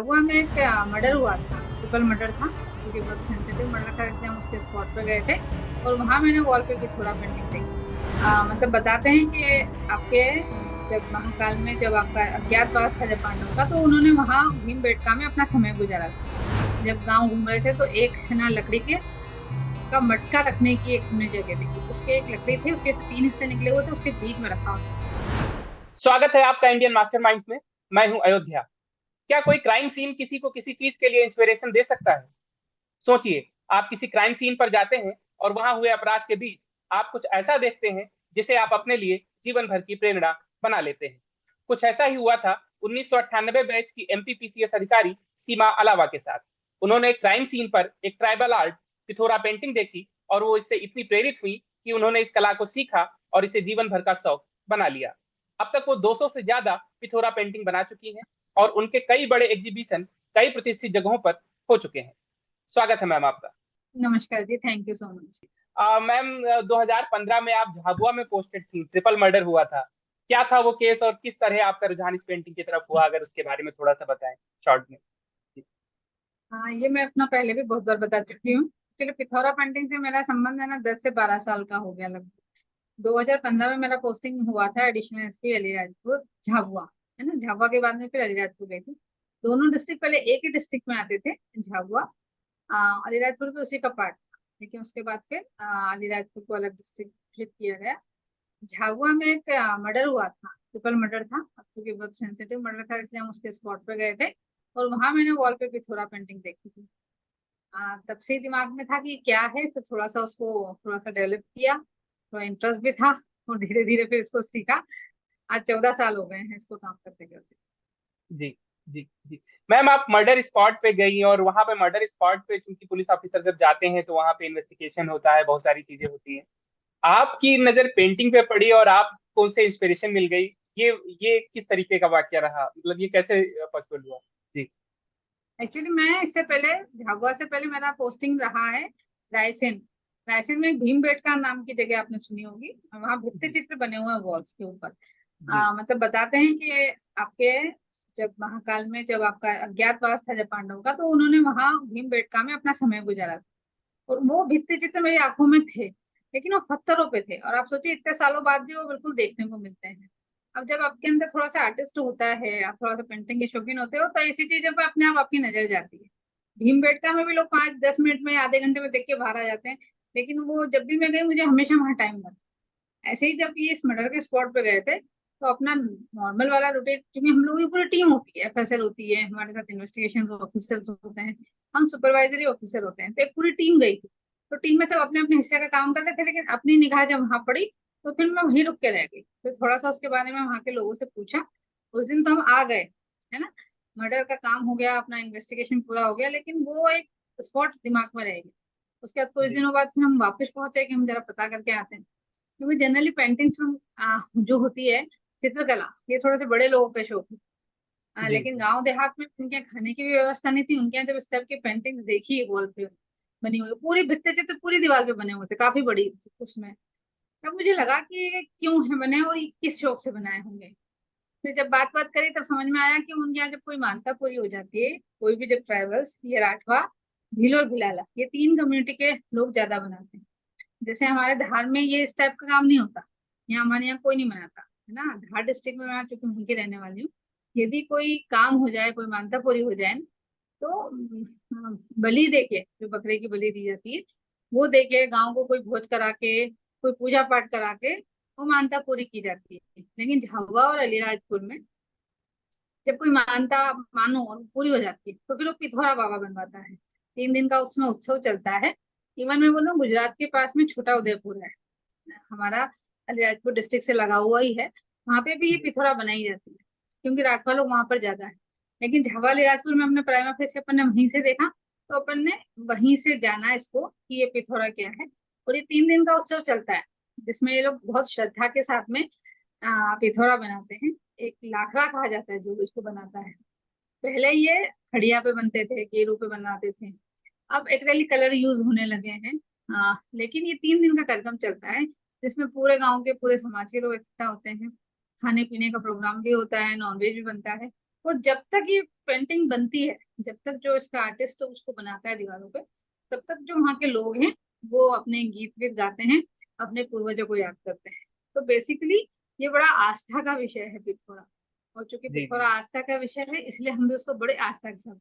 हुआ में एक मर्डर हुआ था, ट्रिपल मर्डर था, क्योंकि बहुत सेंसिटिव मर्डर था, इसलिए हम उसके स्पॉट पे गए थे। और वहां मैंने वॉल पे भी थोड़ा पेंटिंग देखी। मतलब बताते हैं कि आपके जब महाकाल में जब आपका अज्ञातवास था जब पांडवों का, तो उन्होंने वहां भीमबेटका में अपना समय गुजारा था। जब गांव घूम रहे थे तो एक है ना लकड़ी के का मटका रखने की एक हमने जगह देखी। उसके एक लकड़ी थी, उसके से तीन हिस्से निकले हुए थे, उसके बीच में रखा हुआ। स्वागत है आपका इंडियन मास्टरमाइंड्स में। मैं हूं अयोध्या। क्या कोई क्राइम सीन किसी को किसी चीज के लिए इंस्पिरेशन दे सकता है? सोचिए, आप किसी क्राइम सीन पर जाते हैं और वहां हुए अपराध के बीच आप कुछ ऐसा देखते हैं जिसे आप अपने लिए जीवन भर की प्रेरणा बना लेते हैं। कुछ ऐसा ही हुआ था 1998 बैच की एमपीपीसीएस अधिकारी सीमा अलावा के साथ। उन्होंने एक क्राइम सीन पर एक ट्राइबल आर्ट पिथोरा पेंटिंग देखी और वो इससे इतनी प्रेरित हुई कि उन्होंने इस कला को सीखा और इसे जीवन भर का शौक बना लिया। अब तक वो 200 से ज्यादा पिथोरा पेंटिंग बना चुकी हैं और उनके कई बड़े एग्जीबिशन कई प्रतिष्ठित जगहों पर हो चुके हैं। स्वागत है मैम आपका। नमस्कार जी, thank you so much. Ma'am, 2015 में आप झाबुआ में पोस्टेड थी, ट्रिपल मर्डर हुआ था। क्या था वो केस और किस तरह आपका रुझान इस पेंटिंग की तरफ हुआ, अगर उसके बारे में थोड़ा सा बताएं शॉर्ट में। हाँ, ये मैं अपना पहले भी बहुत बार बता चुकी हूँ। एक्चुअली पिथौरा पेंटिंग से मेरा संबंध है ना 10 से 12 साल का हो गया लगभग। 2015 में मेरा पोस्टिंग हुआ था एडिशनल एसपी अलीराजपुर झाबुआ। है ना, झाबुआ के बाद में फिर अलीराजपुर गई थी। दोनों डिस्ट्रिक्ट पहले एक ही डिस्ट्रिक्ट में आते थे, झाबुआ। अलीराजपुर भी उसी का पार्ट था, लेकिन उसके बाद फिर अलीराजपुर को अलग डिस्ट्रिक्ट किया गया। झाबुआ में एक मर्डर हुआ था, ट्रिपल मर्डर था। अब क्योंकि बहुत सेंसिटिव मर्डर था, इसलिए हम उसके स्पॉट पे गए थे। और वहां मैंने वॉल पे भी थोड़ा पेंटिंग देखी थी। तब से ही दिमाग में था कि क्या है, फिर थोड़ा सा उसको थोड़ा सा डेवलप किया। थोड़ा इंटरेस्ट भी था और धीरे धीरे फिर इसको सीखा। आज 14 साल हो गए हैं इसको काम करते करते। जी जी जी। मैम, आप मर्डर स्पॉट पे गई और वहां पे मर्डर स्पॉट पे चूंकि पुलिस ऑफिसर जब जाते हैं तो वहां पे इन्वेस्टिगेशन होता है, बहुत सारी चीजें होती हैं। आपकी नजर पेंटिंग पे पड़ी और आपको उससे इंस्पिरेशन मिल गई। ये किस तरीके का वाकया रहा, मतलब ये कैसे पॉसिबल हुआ? जी एक्चुअली मैं इससे पहले, झाबुआ से पहले मेरा पोस्टिंग रहा है रायसेन। रायसेन में भीमबेटका नाम की जगह आपने सुनी होगी, वहां भित्ति जी चित्र बने हुए हैं वॉल्स के ऊपर। जी मतलब बताते हैं कि आपके जब महाकाल में जब आपका अज्ञातवास था जब पांडवों का, तो उन्होंने वहां भीमबेटका में अपना समय गुजारा था। और वो भित्ति चित्र मेरी आंखों में थे, लेकिन वो पत्थरों पे थे। और आप सोचिए इतने सालों बाद भी वो बिल्कुल देखने को मिलते हैं। अब जब आपके अंदर थोड़ा सा आर्टिस्ट होता है, आप थोड़ा सा पेंटिंग के शौकीन होते हो, तो ऐसी चीजों पे अपने आप आपकी नजर जाती है। भीमबेटका में भी लोग 5-10 मिनट में, आधे घंटे में देख के बाहर आ जाते हैं। लेकिन वो जब भी मैं गई, मुझे हमेशा वहां टाइम लगा। ऐसे ही जब ये इस मर्डर के स्पॉट पे गए थे, तो अपना नॉर्मल वाला रूटीन, क्योंकि हम लोगों की पूरी टीम होती है, एफएसएल होती है हमारे साथ, इन्वेस्टिगेशन ऑफिसर्स होते हैं, हम सुपरवाइजरी ऑफिसर होते हैं, तो एक पूरी टीम गई थी। तो टीम में सब अपने अपने हिस्से का काम करते थे, लेकिन अपनी निगाह जब वहां पड़ी, तो फिर मैं वहीं रुक के रह गई। फिर थोड़ा सा उसके बारे में वहां के लोगों से पूछा। उस दिन तो हम आ गए, है ना, मर्डर का काम हो गया, अपना इन्वेस्टिगेशन पूरा हो गया, लेकिन वो एक स्पॉट दिमाग में रह गया। उसके बाद कुछ जी दिनों बाद फिर हम वापस पहुंचे कि हम जरा पता करके आते हैं, क्योंकि जनरली पेंटिंग्स जो होती है, चित्रकला, ये थोड़े से बड़े लोगों का शौक है। जी लेकिन गांव देहात में उनके यहाँ खाने की भी व्यवस्था नहीं थी। उनके यहाँ जब इस टाइप की पेंटिंग देखी वॉल पे बनी हुई, पूरी भित्ते चित्र पूरी दीवार पे बने हुए थे, काफी बड़ी उसमें। तब मुझे लगा कि ये क्यों है बने और ये किस शौक से बनाए होंगे। फिर जब बात बात करी, तब समझ में आया कि उनके यहाँ जब कोई मानता पूरी हो जाती है, कोई भी, जब ट्राइबल्स, ये राठवा, भील और भिलाला, ये तीन कम्युनिटी के लोग ज्यादा बनाते हैं। जैसे हमारे धार में ये इस टाइप का काम नहीं होता, यहाँ हमारे यहाँ कोई नहीं मनाता, है ना। धार डिस्ट्रिक्ट में मैं चूंकि वहीं की रहने वाली हूँ, यदि कोई काम हो जाए, कोई मानता पूरी हो जाए न, तो बलि देके, जो बकरे की बलि दी जाती है, वो देके गांव को कोई भोज करा के, कोई पूजा पाठ करा के, वो मानता पूरी की जाती है। लेकिन झाबुआ और अलीराजपुर में जब कोई मानता मानो और पूरी हो जाती है, तो फिर वो पिथौरा बाबा बनवाता है। 3 दिन का उसमें उत्सव चलता है। इवन मैं बोलूँ, गुजरात के पास में छोटा उदयपुर है, हमारा अलीराजपुर डिस्ट्रिक्ट से लगा हुआ ही है। वहां पे भी ये जी पिथौरा बनाई जाती है, क्योंकि राठवा लोग वहां पर ज्यादा है। लेकिन झावा अलीराजपुर में अपने प्राइमा फेस अपन ने वहीं से देखा, तो अपन ने वहीं से जाना इसको कि ये पिथौरा क्या है। और ये 3 दिन का उत्सव चलता है, जिसमें ये लोग बहुत श्रद्धा के साथ में पिथौरा बनाते हैं। एक लाखड़ा कहा जाता है जो इसको बनाता है। पहले ये खड़िया पे बनते थे, केरू पे बनाते थे। अब एक्रेलिक कलर यूज होने लगे हैं। लेकिन ये 3 दिन का कार्यक्रम चलता है, जिसमें पूरे गांव के, पूरे समाज के लोग इकट्ठा होते हैं। खाने पीने का प्रोग्राम भी होता है, नॉनवेज भी बनता है। और जब तक ये पेंटिंग बनती है, जब तक जो इसका आर्टिस्ट उसको बनाता है दीवारों पे, तब तक जो वहाँ के लोग हैं वो अपने गीत वीत गाते हैं, अपने पूर्वजों को याद करते हैं। तो बेसिकली ये बड़ा आस्था का विषय है पिथौरा, और चूंकि जी पिथौरा जी आस्था का विषय है इसलिए हम भी उसको बड़े आस्था के साथ।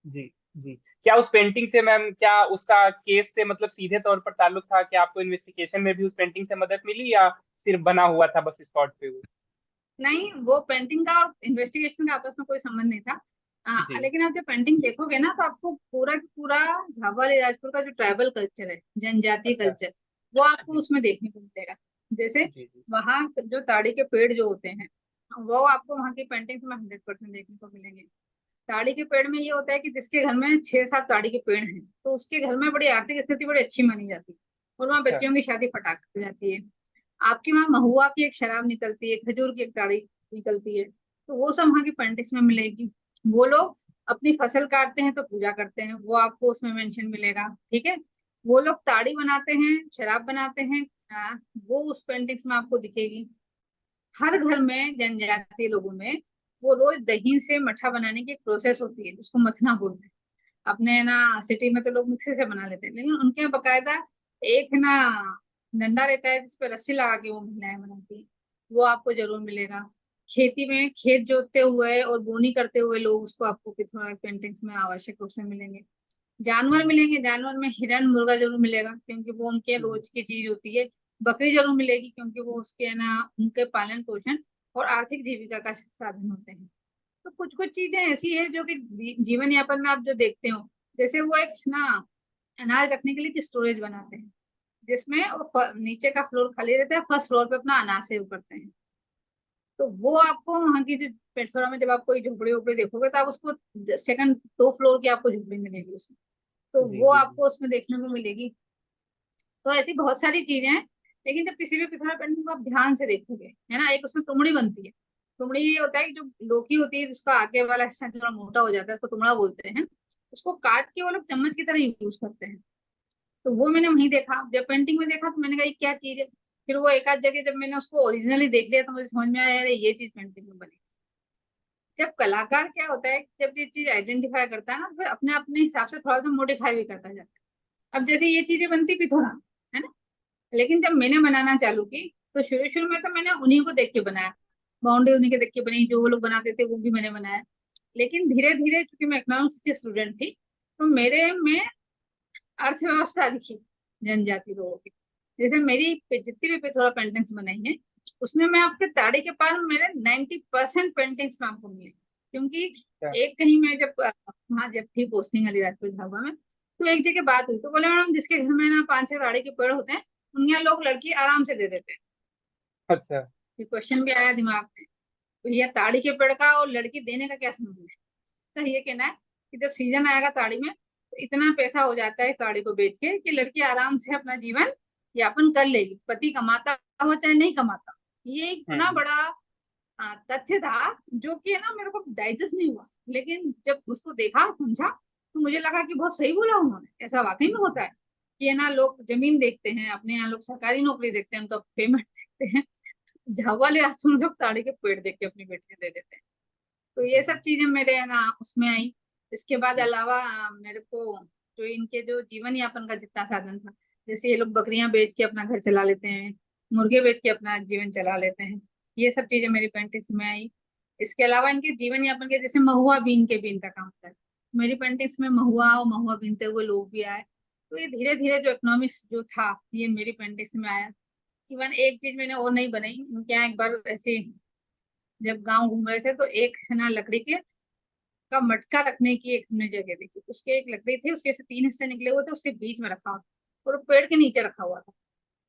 जी जी। क्या उस पेंटिंग से मैम, क्या उसका केस से मतलब सीधे तौर पर ताल्लुक था? क्या आपको इन्वेस्टिगेशन में भी उस पेंटिंग से मदद मिली, या सिर्फ बना हुआ था बस स्पॉट पे वो? नहीं, वो पेंटिंग का और इन्वेस्टिगेशन का आपस में कोई संबंध नहीं था। जी लेकिन आप जब पेंटिंग देखोगे ना तो आपको पूरा का पूरा झाबा अलीराजपुर का जो ट्राइबल कल्चर है, जनजातीय अच्छा। कल्चर, वो आपको जी उसमें देखने को मिलेगा। जैसे जी जी वहाँ जो ताड़ी के पेड़ जो होते हैं, वो आपको वहाँ की पेंटिंग में 100% देखने को मिलेंगे। ताड़ी के पेड़ में ये होता है कि जिसके घर में 6-7 ताड़ी के पेड़ हैं तो उसके घर में बड़ी आर्थिक स्थिति बड़ी अच्छी मानी जाती है, और वहाँ अच्छा। बच्चियों की शादी फटाक हो जाती है। आपके वहाँ महुआ की एक शराब निकलती है, खजूर की एक ताड़ी निकलती है, तो वो सब वहाँ की पेंटिंग्स में मिलेगी। वो लोग अपनी फसल काटते हैं तो पूजा करते हैं, वो आपको उसमें मेंशन मिलेगा। ठीक है, वो लोग ताड़ी बनाते हैं, शराब बनाते हैं, वो उस पेंटिंग्स में आपको दिखेगी। हर घर में जनजातीय लोगों में वो रोज दही से मठा बनाने की एक प्रोसेस होती है जिसको मथना बोलते हैं। अपने है ना सिटी में तो लोग मिक्सी से बना लेते हैं, लेकिन उनके यहाँ बकायदा एक है ना डंडा रहता है जिसपे रस्सी लगा के वो महिलाएं बनाती हैं, वो आपको जरूर मिलेगा। खेती में खेत जोतते हुए और बोनी करते हुए लोग, उसको आपको पिथौरा पेंटिंग्स में आवश्यक रूप से मिलेंगे। जानवर हम्म, मिलेंगे, जानवर में हिरन मुर्गा जरूर मिलेगा क्योंकि वो उनके हम्म, रोज की चीज होती है। बकरी जरूर मिलेगी क्योंकि वो उसके है ना उनके पालन पोषण और आर्थिक जीविका का साधन होते हैं। तो कुछ कुछ चीजें ऐसी है जो कि जीवन यापन में आप जो देखते हो, जैसे वो एक ना अनाज रखने के लिए स्टोरेज बनाते हैं जिसमें वो नीचे का फ्लोर खाली रहता है, फर्स्ट फ्लोर पे अपना अनाज सेव करते हैं। तो वो आपको वहाँ की जो पेटसोरा में जब आप कोई झोपड़ी वोपड़ी देखोगे तो आप उसको सेकंड 2 फ्लोर की आपको झोपड़ी मिलेगी उसमें, तो जी वो जी जी। आपको उसमें देखने को मिलेगी। तो ऐसी बहुत सारी चीजें हैं। लेकिन जब किसी भी पिथौरा पेंटिंग को आप ध्यान से देखोगे, है ना, एक उसमें तुमड़ी बनती है। तुमड़ी ये होता है कि जो लोकी होती है जिसका आगे वाला हिस्सा थोड़ा मोटा हो जाता है उसको तुमड़ा बोलते हैं, उसको काट के वो लोग चम्मच की तरह यूज करते हैं। तो वो मैंने वहीं देखा, जब पेंटिंग में देखा तो मैंने कहा ये क्या चीज है। फिर वो एक आध जगह जब मैंने उसको ओरिजिनली देख लिया तो मुझे समझ में आया अरे ये चीज पेंटिंग में बनी। जब कलाकार क्या होता है, जब ये चीज आइडेंटिफाई करता है ना तो फिर अपने अपने हिसाब से थोड़ा सा मॉडिफाई भी करता जाता है। अब जैसे ये चीजें बनती भी थोड़ा, है ना, लेकिन जब मैंने बनाना चालू की तो शुरू शुरू में तो मैंने उन्हीं को देख के बनाया, बाउंड्री उन्हीं के देख के बनी, जो वो लोग बनाते थे वो भी मैंने बनाया। लेकिन धीरे धीरे चूंकि मैं इकोनॉमिक्स की स्टूडेंट थी तो मेरे में अर्थव्यवस्था दिखी जनजाति लोगों की। जैसे मेरी जितनी भी पिथौरा पेंटिंग्स बनाई है उसमें मैं आपके ताड़ी के पार मेरे 90% पेंटिंग्स में आपको मिली, क्योंकि अच्छा। एक कहीं मैं जब वहाँ जब थी पोस्टिंग अलीराजपुर झाबुआ में, तो एक जगह बात हुई तो बोले मैडम जिसके घर में ना 5-6 ताड़ी के पेड़ होते हैं उन यहाँ लोग लड़की आराम से दे देते हैं। अच्छा। ये क्वेश्चन भी आया दिमाग में, तो भैया ताड़ी के पेड़ का और लड़की देने का क्या संबंध है। तो ये कहना है कि जब सीजन आएगा ताड़ी में तो इतना पैसा हो जाता है ताड़ी को बेच के कि लड़की आराम से अपना जीवन यापन कर लेगी, पति कमाता हो चाहे नहीं कमाता। ये एक इतना हम्म। बड़ा तथ्य था जो कि है ना मेरे को डाइजेस्ट नहीं हुआ, लेकिन जब उसको देखा समझा तो मुझे लगा कि बहुत सही बोला उन्होंने, ऐसा वाकई में होता है कि है ना लोग जमीन देखते हैं, अपने यहाँ लोग सरकारी नौकरी देखते हैं, उनका पेमेंट देखते हैं, झावा ले आसमान लोग ताड़ी के पेड़ देख के अपनी बेटियां दे देते हैं। तो जी ये सब जी चीजें मेरे है ना उसमें आई। इसके बाद जी अलावा मेरे को जो इनके जो जीवन यापन का जितना साधन था, जैसे ये लोग बकरियां बेच के अपना घर चला लेते हैं, मुर्गे बेच के अपना जीवन चला लेते हैं, ये सब चीजें मेरी पेंटिंग्स में आई। इसके अलावा इनके जीवन यापन के जैसे महुआ बीन के बीन का काम होता है, मेरी पेंटिंग्स में महुआ और महुआ बीनते हुए लोग भी आए। तो ये धीरे धीरे जो इकोनॉमिक्स जो था ये मेरी पेंटिंग्स में आया। इवन एक चीज मैंने और नहीं बनाई, उनके यहाँ एक बार ऐसे जब गांव घूम रहे थे तो एक है ना लकड़ी के का मटका रखने की एक हमने जगह देखी, उसके एक लकड़ी थी उसके से 3 हिस्से निकले हुए थे, उसके बीच में रखा हुआ था और वो पेड़ के नीचे रखा हुआ था।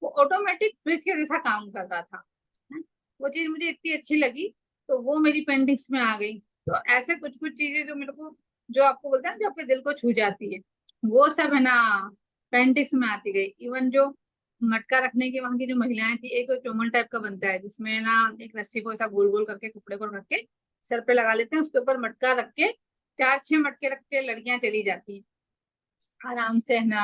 वो ऑटोमेटिक फ्रिज के जैसा काम कर रहा था, है? वो चीज मुझे इतनी अच्छी लगी तो वो मेरी पेंटिंग्स में आ गई। तो ऐसे कुछ कुछ चीजें जो मेरे को, जो आपको बोलते हैं ना, जो आपके दिल को छू जाती है, वो सब है ना पेंटिंग्स में आती गई। इवन जो मटका रखने की वहां की जो महिलाएं थी, एक चोमल टाइप का बनता है जिसमें ना एक रस्सी को ऐसा गोल गोल करके कपड़े को रख के सर पे लगा लेते हैं, उसके ऊपर मटका रख के 4-6 मटके रख के लड़कियां चली जाती हैं आराम से, है ना,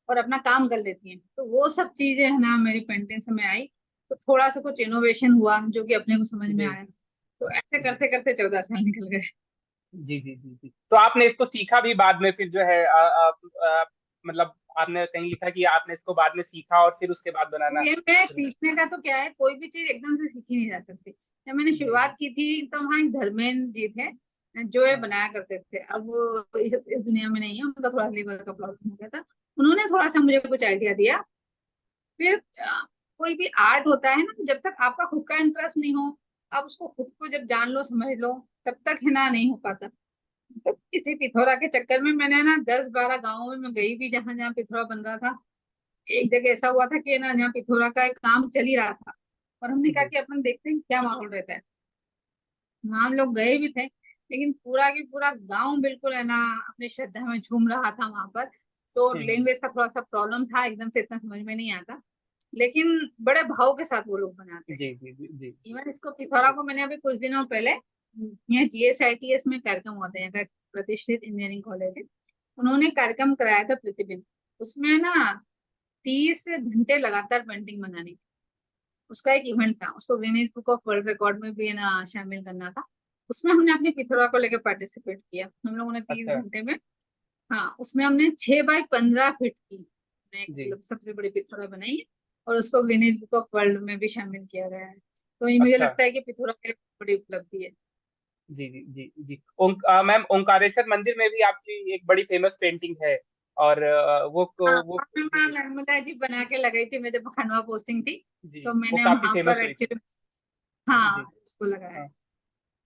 और अपना काम कर लेती हैं। तो वो सब चीजें है ना मेरी पेंटिंग्स में आई। तो थोड़ा सा कुछ इनोवेशन हुआ जो कि अपने को समझ में जी आया। तो ऐसे जी। करते करते 14 साल निकल गए। जी जी जी जी। तो आपने इसको सीखा भी बाद में फिर जो है मतलब आपने कहीं लिखा कि आपने इसको बाद में सीखा और फिर उसके बाद तो बनाना ये मैं शुरू सीखने का तो क्या है, कोई भी चीज एकदम से सीखी नहीं जा सकती। जब मैंने जी शुरुआत जी। की थी तो वहाँ एक धर्मेंद्र जी थे, जो ये हाँ बनाया करते थे। अब वो इस दुनिया में नहीं है, उनका थोड़ा लीवर का प्रॉब्लम हो गया था। उन्होंने थोड़ा सा मुझे कुछ आइडिया दिया। फिर कोई भी आर्ट होता है ना, जब तक आपका खुद का इंटरेस्ट नहीं हो, आप उसको खुद को जब जान लो समझ लो, तब तक है ना नहीं हो पाता। तो इसी पिथौरा के चक्कर में मैंने ना 10-12 गाँवों में मैं गई भी, जहां जहाँ पिथौरा बन रहा था। एक जगह ऐसा हुआ था कि ना जहाँ पिथौरा का एक काम चल ही रहा था, और हमने कहा जी कि अपन देखते हैं क्या माहौल रहता है। वहां हम लोग गए भी थे, लेकिन पूरा की पूरा गांव बिल्कुल है ना अपनी श्रद्धा में झूम रहा था वहां पर। तो हम्म। लैंग्वेज का थोड़ा सा प्रॉब्लम था, एकदम से इतना समझ में नहीं आता, लेकिन बड़े भाव के साथ वो लोग बनाते हैं। जी जी जी जी इवन इसको पिथौरा को मैंने अभी कुछ दिनों पहले यहाँ GSITS में कार्यक्रम हुआ था, यहाँ का एक प्रतिष्ठित इंजीनियरिंग कॉलेज है। उन्होंने कार्यक्रम कराया था प्रतिदिन। उसमें ना 30 घंटे लगातार पेंटिंग बनानी, उसका एक इवेंट था। उसको Guinness book of world record में भी है ना शामिल करना था। उसमें हमने अपनी पिथौरा को लेकर पार्टिसिपेट किया, हम लोगों ने तीस अच्छा। घंटे में। हाँ, उसमें हमने 6 बाई 15 फीट की जी मतलब सबसे बड़ी पिथौरा बनाई है, और उसको गिनीज बुक ऑफ वर्ल्ड में भी शामिल किया गया है। तो ये मुझे अच्छा। लगता है कि पिथौरा की एक बड़ी उपलब्धि है। जी जी जी जी। मैम ओंकारेश्वर मंदिर में भी आपकी एक बड़ी फेमस पेंटिंग है। और हाँ, वो वहाँ पे माँ जी नर्मदा जी बना के लगाई थी, मैं जब खंडवा पोस्टिंग थी, जी तो वो मैंने काफी वहां फेमस पर हुई थी। एक्चुअली हाँ जी उसको लगाया हाँ। है।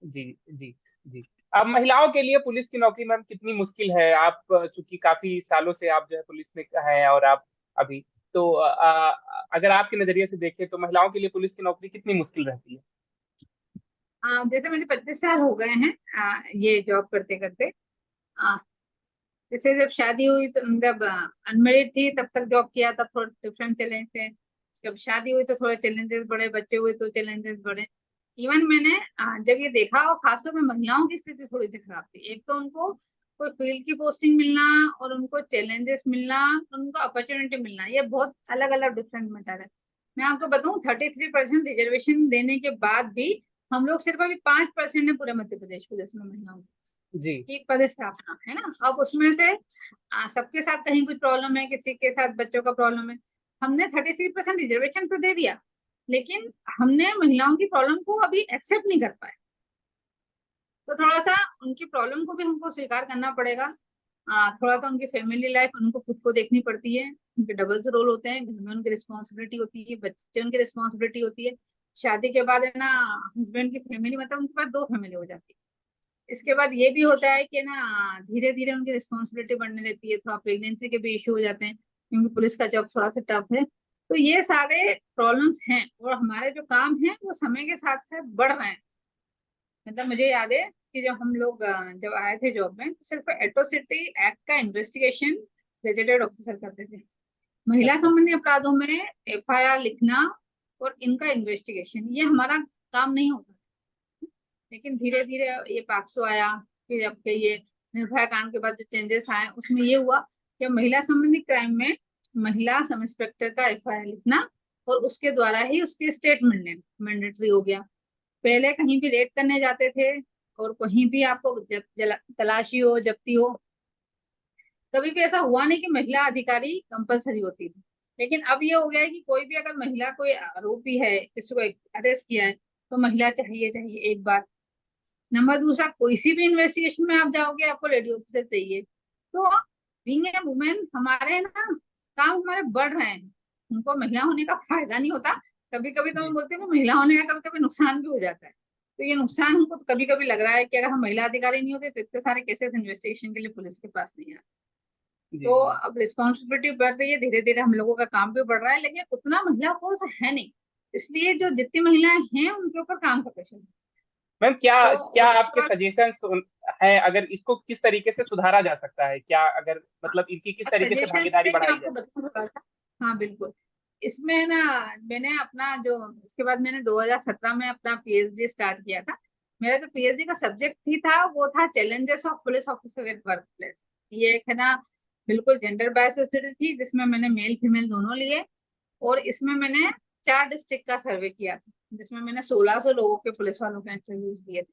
जी जी जी। अब महिलाओं के लिए पुलिस की नौकरी मैम कितनी मुश्किल है? आप चूंकि काफी सालों से आप जो है पुलिस में हैं और आप अभी तो अगर आपके नजरिए से देखें तो महिलाओं के लिए पुलिस की नौकरी कितनी मुश्किल रहती है? जैसे मुझे 25 साल हो गए हैं ये जॉब करते करते। जैसे जब शादी हुई तो जब अनमेरिड थी तब तक जॉब किया, तब थोड़े डिफरेंट चैलेंज थे। जब शादी हुई तो थोड़े चैलेंजेस बढ़े, बच्चे हुए तो चैलेंजेस बढ़े। इवन मैंने जब ये देखा, और खासतौर पे महिलाओं की स्थिति थोड़ी सी खराब थी। एक तो उनको कोई फील्ड की पोस्टिंग मिलना, और उनको चैलेंजेस मिलना, उनको अपॉर्चुनिटी मिलना, ये बहुत अलग अलग डिफरेंट मैटर है। मैं आपको बताऊं, 33% रिजर्वेशन देने के बाद भी हम लोग सिर्फ अभी 5% है पूरे मध्य प्रदेश पुलिस में महिलाओं जी की पदस्थापना है ना। अब उसमें से सबके साथ कहीं कुछ प्रॉब्लम है, किसी के साथ बच्चों का प्रॉब्लम है। हमने 33% रिजर्वेशन तो दे दिया, लेकिन हमने महिलाओं की प्रॉब्लम को अभी एक्सेप्ट नहीं कर पाए। तो थोड़ा सा उनकी प्रॉब्लम को भी हमको स्वीकार करना पड़ेगा। थोड़ा सा उनकी फैमिली लाइफ उनको खुद को देखनी पड़ती है। उनके डबल्स रोल होते हैं, घर में उनकी रिस्पॉन्सिबिलिटी होती है, बच्चे उनकी रिस्पॉन्सिबिलिटी होती है। शादी के बाद है ना हस्बैंड की फैमिली, मतलब उनके पास दो फैमिली हो जाती है। इसके बाद ये भी होता है कि ना धीरे धीरे उनकी रिस्पॉन्सिबिलिटी बढ़ने लगती है, थोड़ा प्रेगनेंसी के भी इश्यू हो जाते हैं, क्योंकि पुलिस का जॉब थोड़ा सा टफ है। तो ये सारे प्रॉब्लम्स हैं, और हमारे जो काम हैं वो समय के साथ साथ बढ़ रहे हैं। मतलब मुझे याद है कि जब हम लोग जब आए थे जॉब में, तो सिर्फ एट्रोसिटी एक्ट का इन्वेस्टिगेशन गेजेटेड ऑफिसर करते थे। महिला अच्छा। संबंधी अपराधों में FIR लिखना और इनका इन्वेस्टिगेशन, ये हमारा काम नहीं होता। लेकिन धीरे धीरे ये पाक्सो आया, फिर अब के ये निर्भया कांड के बाद जो चेंजेस आए उसमें ये हुआ कि महिला संबंधी क्राइम में महिला सब इंस्पेक्टर का FIR लिखना, और उसके द्वारा ही उसकी स्टेटमेंट लेना मैंडेटरी हो गया। पहले कहीं भी रेड करने जाते थे, और कहीं भी आपको तलाशी हो, जब्ती हो, कभी भी ऐसा हुआ नहीं कि महिला अधिकारी कंपलसरी होती थी। लेकिन अब ये हो गया है कि कोई भी अगर महिला कोई आरोपी है, किसी को अरेस्ट किया है, तो महिला चाहिए चाहिए एक बात। नंबर दूसरा, कोई सी भी इन्वेस्टिगेशन में आप जाओगे आपको लेडी ऑफिसर चाहिए। तो बीइंग ए वुमेन हमारे ना काम हमारे बढ़ रहे हैं, उनको महिला होने का फायदा नहीं होता। कभी कभी तो मैं जी बोलती हूँ कि महिला होने का कभी कभी नुकसान भी हो जाता है। तो ये नुकसान हमको कभी कभी लग रहा है कि अगर हम महिला अधिकारी नहीं होते तो इतने सारे केसेस इन्वेस्टिगेशन के लिए पुलिस के पास नहीं आते। जी तो जी। अब रिस्पॉन्सिबिलिटी बढ़ रही है, धीरे धीरे हम लोगों का काम भी बढ़ रहा है, लेकिन उतना महिला फोर्स है नहीं। इसलिए जो जितनी महिलाएं हैं उनके ऊपर काम का प्रेशर है। मैम क्या तो क्या और उसके आपके बाद सजेशंस हैं? अगर इसको किस तरीके से सुधारा जा सकता है, क्या अगर मतलब इनकी किस अब तरीके से सजेशन भागीदारी से मैं बढ़ाई आपको जाए? बताऊं थोड़ा सा। हाँ बिल्कुल। इसमें ना मैंने अपना जो इसके बाद मैंने 2017 में अपना PhD स्टार्ट किया था। मेरा जो PhD का सब्जेक्ट थी था वो था challenges of police officer at work place. ये एक है ना बिल्कुल जेंडर बायस स्टडी थी, जिसमें मैंने मेल फीमेल दोनों लिए। और इसमें मैंने 4 डिस्ट्रिक्ट का सर्वे किया था, जिसमें मैंने 1600 लोगों के पुलिस वालों के इंटरव्यूज दिए थे।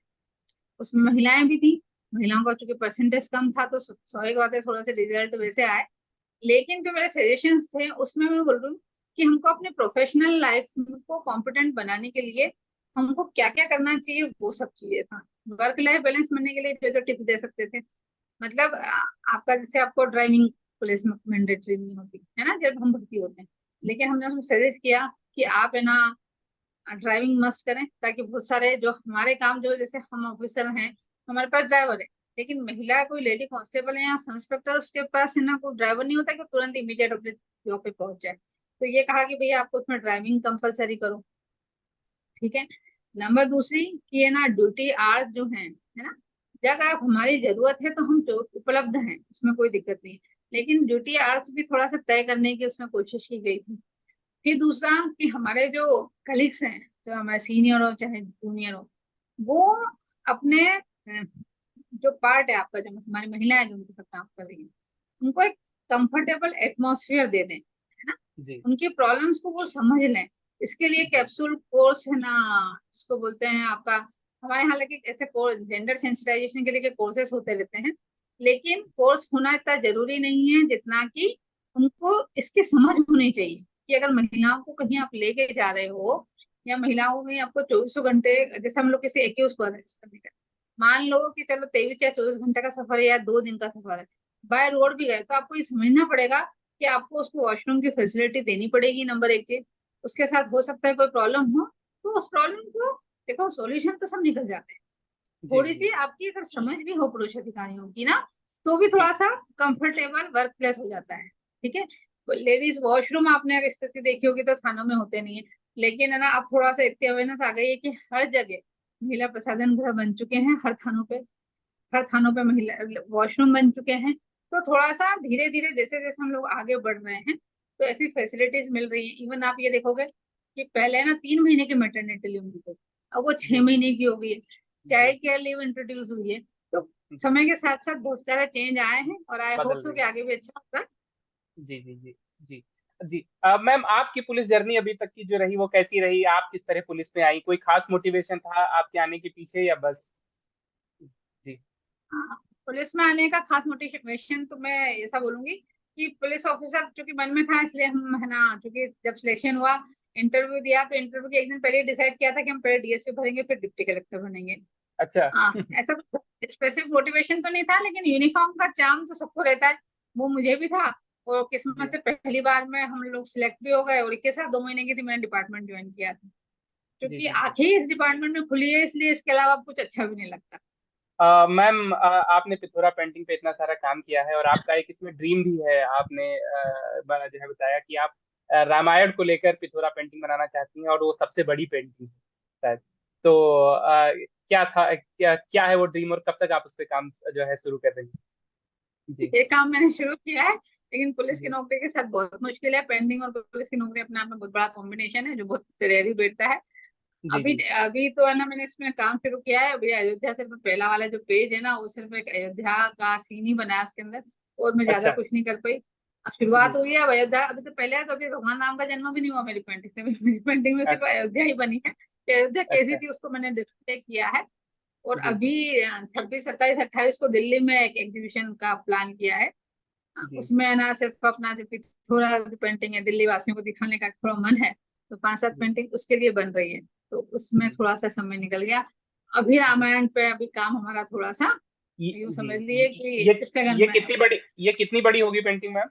उसमें महिलाएं भी थी, महिलाओं का चूंकि परसेंटेज कम था तो स्वाभाविक बात है थोड़ा सा रिजल्ट वैसे आए। लेकिन जो मेरे सजेशंस थे उसमें मैं बोल रही हूँ कि हमको अपने प्रोफेशनल लाइफ को कॉम्पिटेंट बनाने के लिए हमको क्या क्या करना चाहिए, वो सब चीजें था। वर्क लाइफ बैलेंस बनने के लिए जो जो टिप्स दे सकते थे, मतलब आपका जैसे आपको ड्राइविंग पुलिस में मैंडेटरी नहीं होती है ना जब हम भर्ती होते हैं, लेकिन हमने उसमें सजेस्ट किया कि आप है ना ड्राइविंग मस्ट करें, ताकि बहुत सारे जो हमारे काम जो जैसे हम ऑफिसर हैं हमारे पास ड्राइवर है, लेकिन महिला कोई लेडी कांस्टेबल है या सब इंस्पेक्टर उसके पास है ना कोई ड्राइवर नहीं होता कि तुरंत इमीडिएट अपने जॉब पे पहुंच जाए। तो ये कहा कि भैया आपको उसमें ड्राइविंग कंपलसरी करो, ठीक है। नंबर दूसरी कि है ना ड्यूटी आवर्स जो है ना, जब आप हमारी जरूरत है तो हम जो उपलब्ध हैं उसमें कोई दिक्कत नहीं है, लेकिन ड्यूटी आवर्स भी थोड़ा सा तय करने की उसमें कोशिश की गई थी। फिर दूसरा कि हमारे जो कलीग्स हैं, जो हमारे सीनियर हो चाहे जूनियर हो, वो अपने जो पार्ट है आपका, जो हमारी महिलाएं जो उनके साथ काम कर रही है, उनको एक कंफर्टेबल एटमॉस्फेयर दे दें, है ना, जी उनकी प्रॉब्लम्स को वो समझ लें। इसके लिए कैप्सूल कोर्स है ना, इसको बोलते हैं आपका, हमारे यहाँ हालांकि ऐसे कोर्स जेंडर सेंसिटाइजेशन के लिए कोर्सेस होते रहते हैं, लेकिन कोर्स होना इतना जरूरी नहीं है जितना कि उनको इसकी समझ होनी चाहिए कि अगर महिलाओं को कहीं आप लेके जा रहे हो या महिलाओं में आपको 24 घंटे, जैसे हम लोग किसी एक्यूज को अरेस्ट करने का, मान लो कि चलो 23 या 24 घंटे का सफर है या 2 दिन का सफर है, बाय रोड भी गए तो आपको ये समझना पड़ेगा कि आपको उसको वॉशरूम की फैसिलिटी देनी पड़ेगी, नंबर एक चीज। उसके साथ हो सकता है कोई प्रॉब्लम हो, तो उस प्रॉब्लम को देखो, सॉल्यूशन तो सब निकल जाते हैं। जी थोड़ी सी जी आपकी अगर समझ भी हो पुरुष अधिकारियों की ना, तो भी जी थोड़ा सा कंफर्टेबल वर्क प्लेस हो जाता है, ठीक है। लेडीज वॉशरूम आपने अगर स्थिति देखी होगी तो थानों में होते नहीं है, लेकिन है ना अब थोड़ा सा इतनी अवेयरनेस आ गई है कि हर जगह महिला प्रसाधन गृह बन चुके हैं, हर थानों पे महिला वॉशरूम बन चुके हैं। तो थोड़ा सा धीरे धीरे जैसे जैसे हम लोग आगे बढ़ रहे हैं तो ऐसी फैसिलिटीज मिल रही है। इवन आप ये देखोगे कि पहले ना 3 महीने की मैटरनिटी लीव मिलती थी, अब वो छह जी महीने की हो गई है। जी चाइल्ड केयर लीव इंट्रोड्यूस हुई है। तो समय के साथ साथ बहुत सारे चेंज आए हैं और आई होप बदल सो रही कि है। आगे भी अच्छा होगा। जी जी जी जी जी। मैम, आपकी पुलिस जर्नी अभी तक की जो रही वो कैसी रही? आप किस तरह पुलिस में आई? कोई खास मोटिवेशन था आपके आने के पीछे या बस? जी हाँ, पुलिस में आने का खास मोटिवेशन तो मैं ऐसा बोलूंगी कि पुलिस ऑफिसर चूंकि मन में था, इसलिए हम है ना, चूंकि जब सिलेक्शन हुआ, इंटरव्यू दिया, तो इंटरव्यू के एक दिन पहले डिसाइड किया था कि हम पहले डीएसपी भरेंगे फिर डिप्टी कलेक्टर बनेंगे। अच्छा। हाँ, ऐसा स्पेसिफिक मोटिवेशन तो नहीं था, लेकिन यूनिफॉर्म का चार्म तो सबको रहता है, वो मुझे भी था। और किस्मत जी से पहली बार में हम लोग सिलेक्ट भी हो गए, और 21 साल 2 महीने की थी मैंने डिपार्टमेंट ज्वाइन किया था, जी क्योंकि जी जी। आंखें ही इस डिपार्टमेंट में खुली है, इसलिए इसके अलावा अब कुछ अच्छा भी नहीं लगता। मैम, आपने पिथोरा पेंटिंग पे इतना सारा काम किया है और आपका एक इसमें ड्रीम भी है। आपने जो है बताया कि आप रामायण को लेकर पिथोरा पेंटिंग बनाना चाहती हैं और वो सबसे बड़ी पेंटिंग है शायद। तो क्या था, क्या क्या है वो ड्रीम और कब तक आप उस पर काम जो है शुरू कर रही हैं? जी ये काम मैंने शुरू किया है, लेकिन पुलिस की जी नौकरी के साथ बहुत मुश्किल है। पेंटिंग और पुलिस की नौकरी अपने आप में बहुत बड़ा कॉम्बिनेशन है जो बहुत रेयरली बैठता है। जी अभी जी। अभी तो है ना, मैंने इसमें काम शुरू किया है। अभी अयोध्या सिर्फ पहला वाला जो पेज है ना, वो सिर्फ एक अयोध्या का सीन ही बनाया उसके अंदर, और मैं ज्यादा अच्छा। कुछ नहीं कर पाई। अब शुरुआत जी। हुई है। अब अयोध्या अभी तो पहले है, तो अभी भगवान राम का जन्म भी नहीं हुआ मेरी पेंटिंग से, मेरी पेंटिंग में सिर्फ अयोध्या ही बनी है कि अयोध्या कैसी अच्छा। थी उसको मैंने डिस्प्ले किया है। और जी अभी 26 27 28 को दिल्ली में एक एग्जीबिशन का प्लान किया है। जी उसमें है ना सिर्फ अपना जो थोड़ा जो पेंटिंग है दिल्ली वासियों को दिखाने का थोड़ा मन है, तो 5 7 जी पेंटिंग उसके लिए बन रही है। तो उसमें जी थोड़ा सा समय निकल गया। अभी जी। रामायण पे अभी काम हमारा थोड़ा सा यूं जी समझ लिए ये कि स्थगन ये में है। कितनी बड़ी, ये कितनी बड़ी होगी पेंटिंग मैम?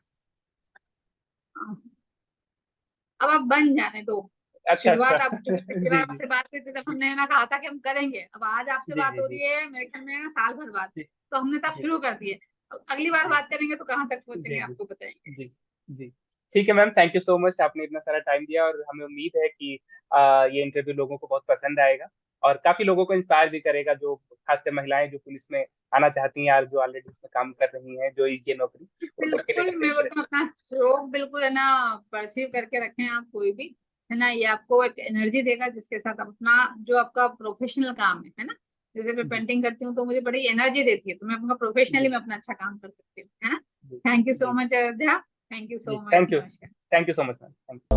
अब आप बन जाने दो। अच्छा अच्छा। शुरुआत आप चूंकि पिछली बार जी जी आपसे बात की थी तब हमने ना कहा था कि हम करेंगे, अब आज आपसे जी बात जी हो जी रही है मेरे ख्याल में ना साल भर बाद, जी तो हमने तब जी शुरू कर दिए। अब अगली बार जी बात करेंगे तो कहाँ तक जी पहुंचेंगे जी आपको बताएंगे। जी जी। ठीक है ma'am, thank you so much, आपने इतना सारा टाइम दिया और हमें उम्मीद है कि ये इंटरव्यू लोगों को बहुत पसंद आएगा और काफी लोगों को इंस्पायर भी करेगा, जो खासकर महिलाएं जो पुलिस में आना चाहती हैं या जो ऑलरेडी इसमें काम कर रही हैं, जो ये नौकरी, वो सबके लिए बिल्कुल, काफी मैं बोलती हूँ इंटरेस्टिंग। अपना शौक बिल्कुल है ना परसीव करके रखें आप कोई भी, है ना, ये आपको एक एनर्जी देगा जिसके साथ आप अपना जो आपका प्रोफेशनल काम है ना, जैसे मैं जी पेंटिंग करती हूँ तो मुझे बड़ी एनर्जी देती है, तो मैं अपना प्रोफेशनली जी मैं अपना अच्छा काम कर सकती हूँ, है ना। जी थैंक यू सो जी मच अयोध्या, थैंक यू जी। सो मच, नमस्कार। Thank you so much ma'am, thank you.